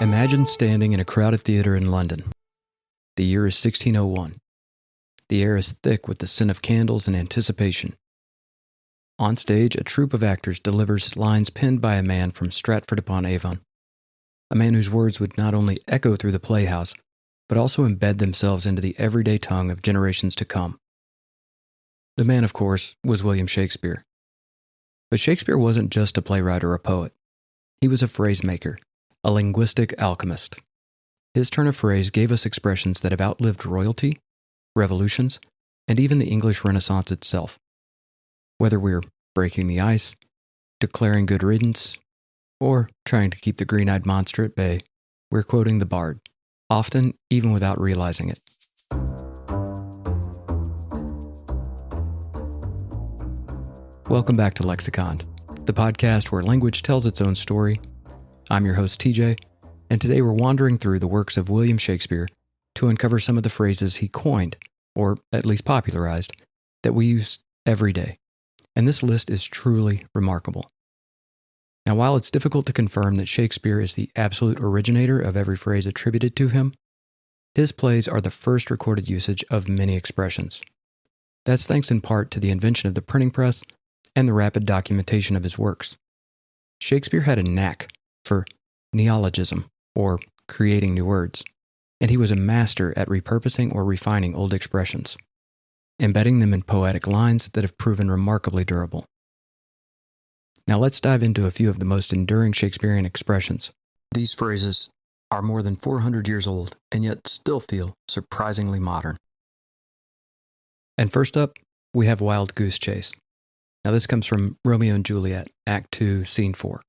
Imagine standing in a crowded theater in London. The year is 1601. The air is thick with the scent of candles and anticipation. On stage, a troupe of actors delivers lines penned by a man from Stratford-upon-Avon, a man whose words would not only echo through the playhouse, but also embed themselves into the everyday tongue of generations to come. The man, of course, was William Shakespeare. But Shakespeare wasn't just a playwright or a poet. He was a phrase-maker, a linguistic alchemist. His turn of phrase gave us expressions that have outlived royalty, revolutions, and even the English Renaissance itself. Whether we're breaking the ice, declaring good riddance, or trying to keep the green-eyed monster at bay, we're quoting the bard, often even without realizing it. Welcome back to Lexiconned, the podcast where language tells its own story. I'm your host, TJ, and today we're wandering through the works of William Shakespeare to uncover some of the phrases he coined, or at least popularized, that we use every day. And this list is truly remarkable. Now, while it's difficult to confirm that Shakespeare is the absolute originator of every phrase attributed to him, his plays are the first recorded usage of many expressions. That's thanks in part to the invention of the printing press and the rapid documentation of his works. Shakespeare had a knack for neologism, or creating new words, and he was a master at repurposing or refining old expressions, embedding them in poetic lines that have proven remarkably durable. Now let's dive into a few of the most enduring Shakespearean expressions. These phrases are more than 400 years old and yet still feel surprisingly modern. And first up, we have Wild Goose Chase. Now this comes from Romeo and Juliet, Act 2, Scene 4.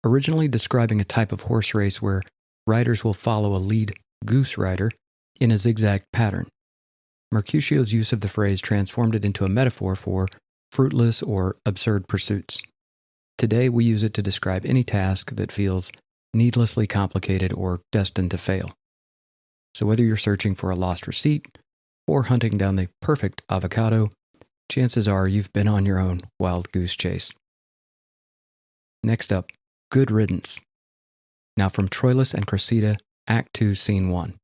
Originally describing a type of horse race where riders will follow a lead goose rider in a zigzag pattern, Mercutio's use of the phrase transformed it into a metaphor for fruitless or absurd pursuits. Today, we use it to describe any task that feels needlessly complicated or destined to fail. So whether you're searching for a lost receipt or hunting down the perfect avocado, chances are you've been on your own wild goose chase. Next up, good riddance. Now from Troilus and Cressida, Act 2, Scene 1.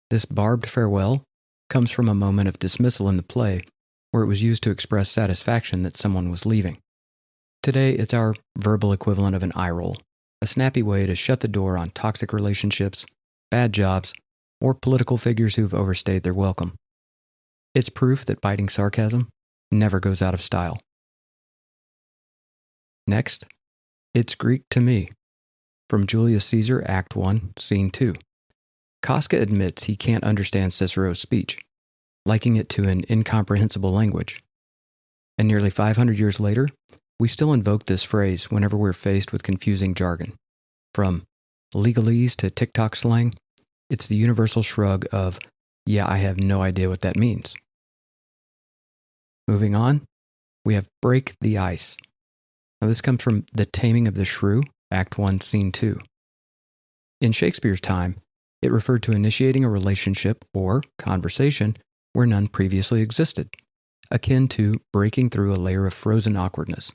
This barbed farewell comes from a moment of dismissal in the play where it was used to express satisfaction that someone was leaving. Today, it's our verbal equivalent of an eye roll, a snappy way to shut the door on toxic relationships, bad jobs, or political figures who've overstayed their welcome. It's proof that biting sarcasm never goes out of style. Next, it's Greek to me, from Julius Caesar, Act 1, Scene 2. Casca admits he can't understand Cicero's speech, liking it to an incomprehensible language. And nearly 500 years later, we still invoke this phrase whenever we're faced with confusing jargon. From legalese to TikTok slang, it's the universal shrug of, yeah, I have no idea what that means. Moving on, we have break the ice. Now this comes from The Taming of the Shrew, Act 1, Scene 2. In Shakespeare's time, it referred to initiating a relationship or conversation where none previously existed, akin to breaking through a layer of frozen awkwardness.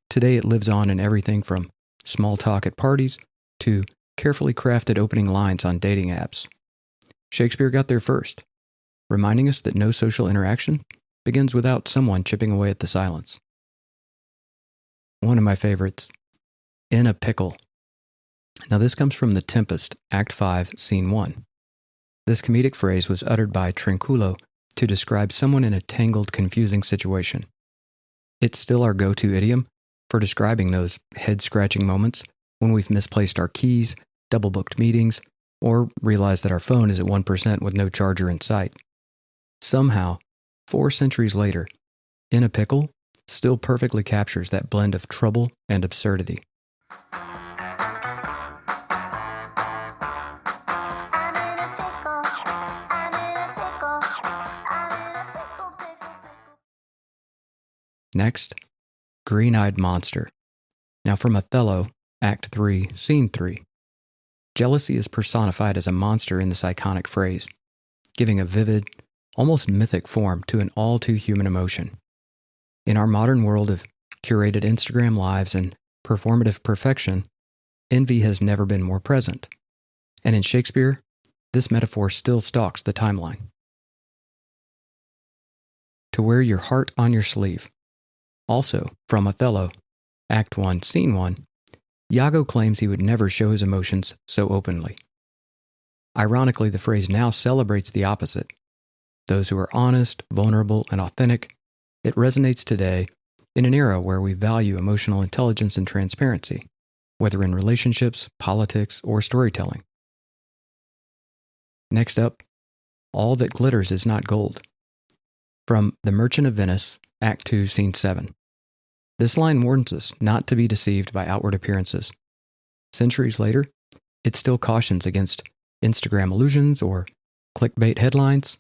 Today it lives on in everything from small talk at parties to carefully crafted opening lines on dating apps. Shakespeare got there first, reminding us that no social interaction begins without someone chipping away at the silence. One of my favorites, in a pickle. Now this comes from The Tempest, Act 5, Scene 1. This comedic phrase was uttered by Trinculo to describe someone in a tangled, confusing situation. It's still our go-to idiom for describing those head-scratching moments when we've misplaced our keys, double-booked meetings, or realized that our phone is at 1% with no charger in sight. Somehow, 4 centuries later, in a pickle still perfectly captures that blend of trouble and absurdity. Next, green-eyed monster. Now from Othello, Act 3, Scene 3. Jealousy is personified as a monster in this iconic phrase, giving a vivid, almost mythic form to an all-too-human emotion. In our modern world of curated Instagram lives, and performative perfection, envy has never been more present. And in Shakespeare, this metaphor still stalks the timeline. To wear your heart on your sleeve. Also, from Othello, Act 1, Scene 1, Iago claims he would never show his emotions so openly. Ironically, the phrase now celebrates the opposite. Those who are honest, vulnerable, and authentic. It resonates today in an era where we value emotional intelligence and transparency, whether in relationships, politics, or storytelling. Next up, all that glitters is not gold. From The Merchant of Venice, Act 2, Scene 7. This line warns us not to be deceived by outward appearances. Centuries later, it still cautions against Instagram illusions or clickbait headlines,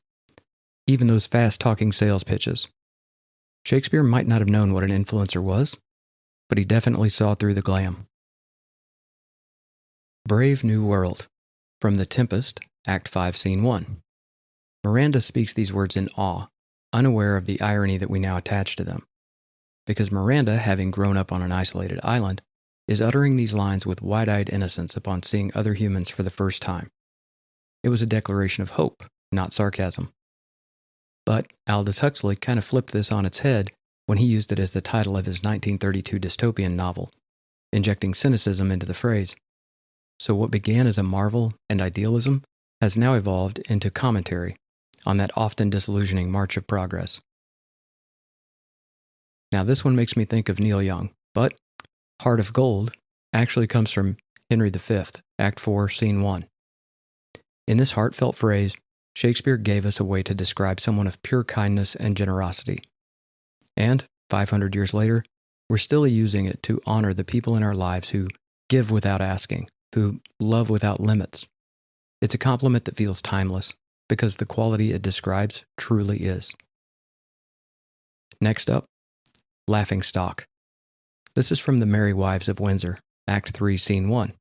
even those fast-talking sales pitches. Shakespeare might not have known what an influencer was, but he definitely saw through the glam. Brave New World. From The Tempest, Act 5, Scene 1. Miranda speaks these words in awe, unaware of the irony that we now attach to them. Because Miranda, having grown up on an isolated island, is uttering these lines with wide-eyed innocence upon seeing other humans for the first time. It was a declaration of hope, not sarcasm. But Aldous Huxley kind of flipped this on its head when he used it as the title of his 1932 dystopian novel, injecting cynicism into the phrase. So what began as a marvel and idealism has now evolved into commentary on that often disillusioning march of progress. Now this one makes me think of Neil Young, but Heart of Gold actually comes from Henry V, Act 4, Scene 1. In this heartfelt phrase, Shakespeare gave us a way to describe someone of pure kindness and generosity. And, 500 years later, we're still using it to honor the people in our lives who give without asking, who love without limits. It's a compliment that feels timeless, because the quality it describes truly is. Next up, Laughing Stock. This is from The Merry Wives of Windsor, Act 3, Scene 1.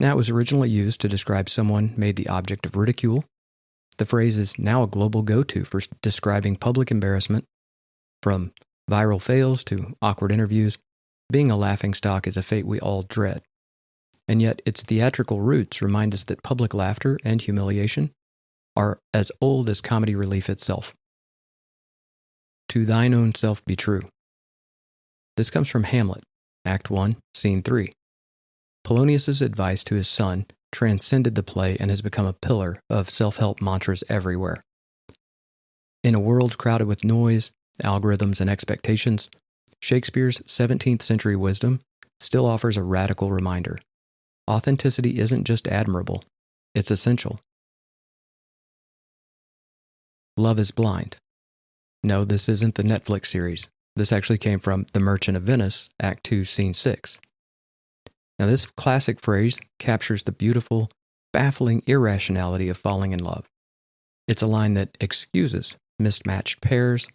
Now, it was originally used to describe someone made the object of ridicule. The phrase is now a global go-to for describing public embarrassment. From viral fails to awkward interviews, being a laughingstock is a fate we all dread. And yet, its theatrical roots remind us that public laughter and humiliation are as old as comedy relief itself. To thine own self be true. This comes from Hamlet, Act 1, Scene 3. Polonius's advice to his son transcended the play and has become a pillar of self-help mantras everywhere. In a world crowded with noise, algorithms, and expectations, Shakespeare's 17th century wisdom still offers a radical reminder. Authenticity isn't just admirable, it's essential. Love is Blind. No, this isn't the Netflix series. This actually came from The Merchant of Venice, Act 2, Scene 6. Now, this classic phrase captures the beautiful, baffling irrationality of falling in love. It's a line that excuses mismatched pairs,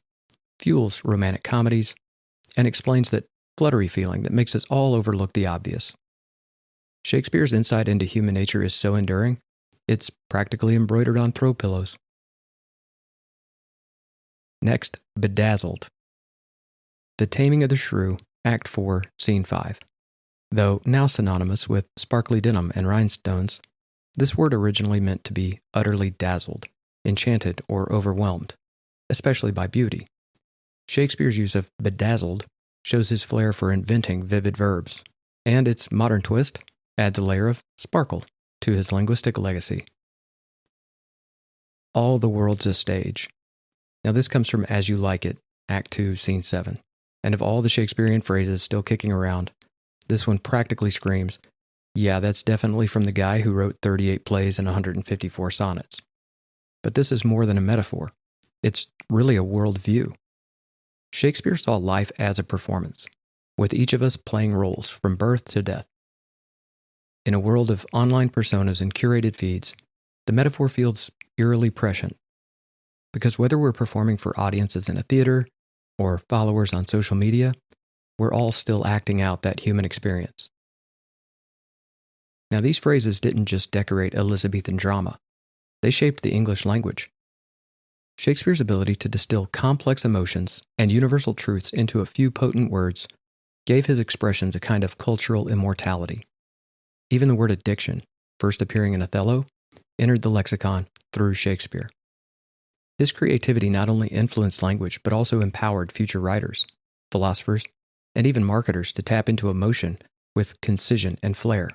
fuels romantic comedies, and explains that fluttery feeling that makes us all overlook the obvious. Shakespeare's insight into human nature is so enduring, it's practically embroidered on throw pillows. Next, Bedazzled. The Taming of the Shrew, Act 4, Scene 5. Though now synonymous with sparkly denim and rhinestones, this word originally meant to be utterly dazzled, enchanted, or overwhelmed, especially by beauty. Shakespeare's use of bedazzled shows his flair for inventing vivid verbs, and its modern twist adds a layer of sparkle to his linguistic legacy. All the world's a stage. Now this comes from As You Like It, Act 2, Scene 7. And of all the Shakespearean phrases still kicking around, this one practically screams, yeah, that's definitely from the guy who wrote 38 plays and 154 sonnets. But this is more than a metaphor. It's really a worldview. Shakespeare saw life as a performance, with each of us playing roles from birth to death. In a world of online personas and curated feeds, the metaphor feels eerily prescient. Because whether we're performing for audiences in a theater or followers on social media, we're all still acting out that human experience. Now, these phrases didn't just decorate Elizabethan drama. They shaped the English language. Shakespeare's ability to distill complex emotions and universal truths into a few potent words gave his expressions a kind of cultural immortality. Even the word addiction, first appearing in Othello, entered the lexicon through Shakespeare. His creativity not only influenced language, but also empowered future writers, philosophers, and even marketers to tap into emotion with concision and flair.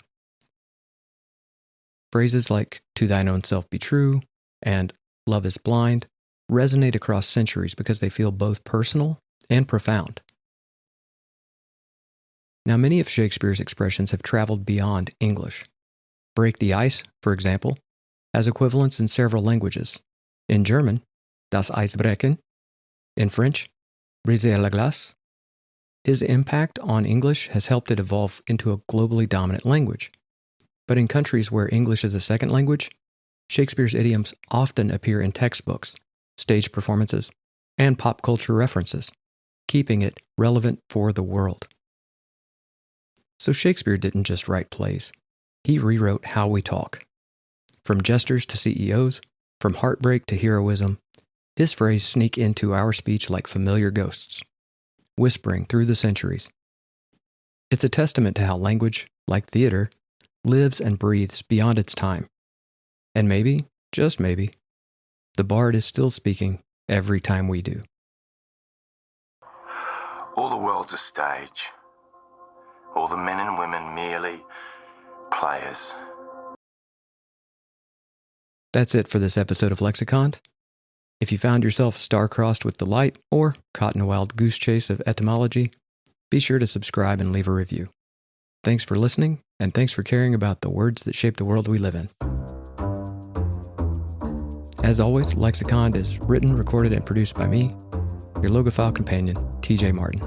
Phrases like "to thine own self be true" and "love is blind" resonate across centuries because they feel both personal and profound. Now, many of Shakespeare's expressions have traveled beyond English. "Break the ice," for example, has equivalents in several languages. In German, "das Eis brechen." In French, "briser la glace." His impact on English has helped it evolve into a globally dominant language. But in countries where English is a second language, Shakespeare's idioms often appear in textbooks, stage performances, and pop culture references, keeping it relevant for the world. So Shakespeare didn't just write plays. He rewrote how we talk. From jesters to CEOs, from heartbreak to heroism, his phrases sneak into our speech like familiar ghosts, whispering through the centuries. It's a testament to how language, like theater, lives and breathes beyond its time. And maybe, just maybe, the bard is still speaking every time we do. All the world's a stage. All the men and women merely players. That's it for this episode of Lexiconned. If you found yourself star-crossed with delight or caught in a wild goose chase of etymology, be sure to subscribe and leave a review. Thanks for listening, and thanks for caring about the words that shape the world we live in. As always, Lexiconned is written, recorded, and produced by me, your logophile companion, TJ Martin.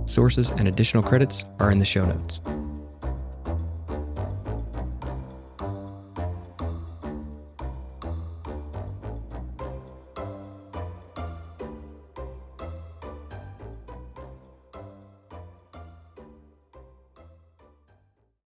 Sources and additional credits are in the show notes.